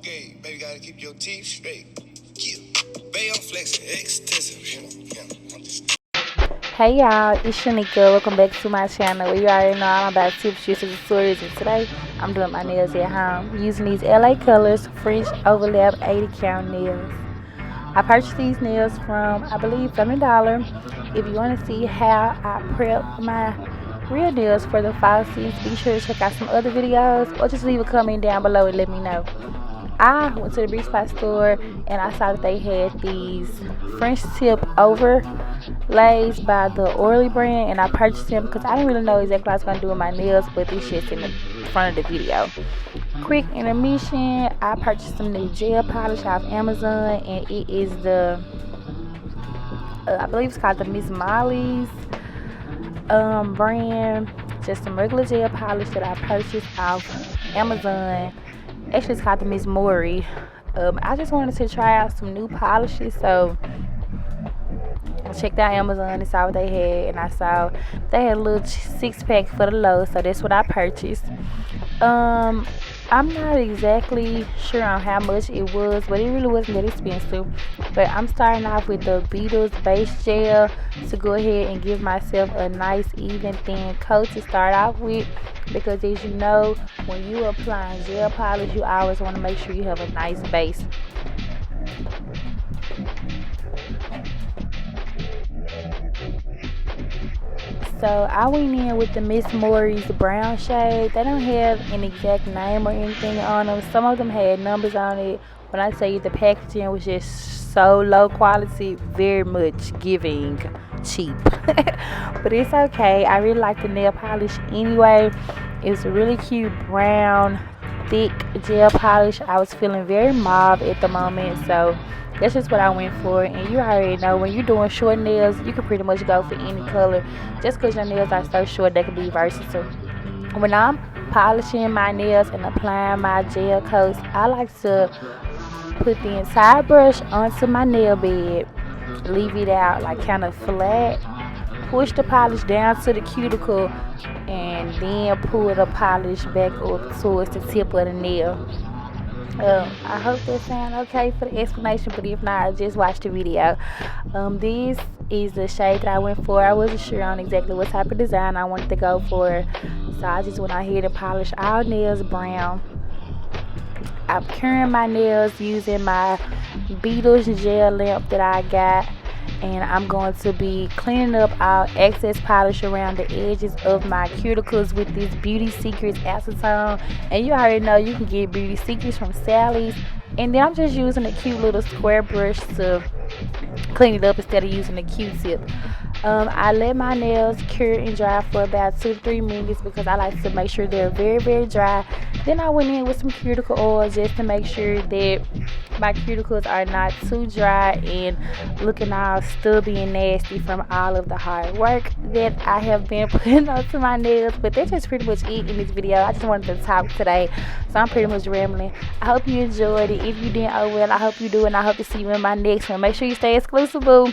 gay, baby, gotta keep your teeth straight. Yeah. Bay on flexing, extensive. Hey y'all, it's Shanika. Welcome back to my channel. You already know I'm about tips, tricks, and stories, and today I'm doing my nails at home using these LA Colors French Overlap 80 count nails. I purchased these nails from, I believe, $70. If you want to see how I prep my real nails for the fall season, be sure to check out some other videos or just leave a comment down below and let me know. I went to the beauty supply store and I saw that they had these French tip overlays by the Orly brand, and I purchased them because I didn't really know exactly what I was going to do with my nails, but this shit's in the front of the video. Quick intermission, I purchased some new gel polish off Amazon, and it is the I believe it's called the Miss Molly's brand. Just some regular gel polish that I purchased off Amazon. Actually, it's called the Miss Maury. I just wanted to try out some new polishes, so I checked out Amazon and saw what they had, and I saw they had a little 6-pack for the low, so that's what I purchased. I'm not exactly sure on how much it was, but it really wasn't that expensive. But I'm starting off with the Beatles base gel to go ahead and give myself a nice even thin coat to start off with, because as you know, when you apply gel polish, you always want to make sure you have a nice base. So I went in with the Miss Maury's brown shade. They don't have an exact name or anything on them. Some of them had numbers on it. When I tell you the packaging was just so low quality, very much giving cheap. But it's okay. I really like the nail polish anyway. It's a really cute brown, thick gel polish. I was feeling very mauve at the moment, so that's just what I went for. And you already know, when you're doing short nails, you can pretty much go for any color. Just because your nails are so short, they can be versatile. When I'm polishing my nails and applying my gel coats, I like to put the entire brush onto my nail bed, leave it out like kind of flat, push the polish down to the cuticle, and then pull the polish back up towards the tip of the nail. I hope that sounds okay for the explanation, but if not, just watch the video. This is the shade that I went for. I wasn't sure on exactly what type of design I wanted to go for, so I just went out here to polish all nails brown. I'm curing my nails using my Beatles gel lamp that I got, and I'm going to be cleaning up all excess polish around the edges of my cuticles with this Beauty Secrets acetone. And you already know you can get Beauty Secrets from Sally's. And then I'm just using a cute little square brush to clean it up instead of using a Q-tip. I let my nails cure and dry for about 2 to 3 minutes because I like to make sure they're very, very dry. Then I went in with some cuticle oil just to make sure that my cuticles are not too dry and looking all stubby and nasty from all of the hard work that I have been putting onto my nails. But that's just pretty much it in this video. I just wanted to talk today, so I'm pretty much rambling. I hope you enjoyed it. If you didn't, oh well, I hope you do, and I hope to see you in my next one. Make sure you stay exclusive, boo.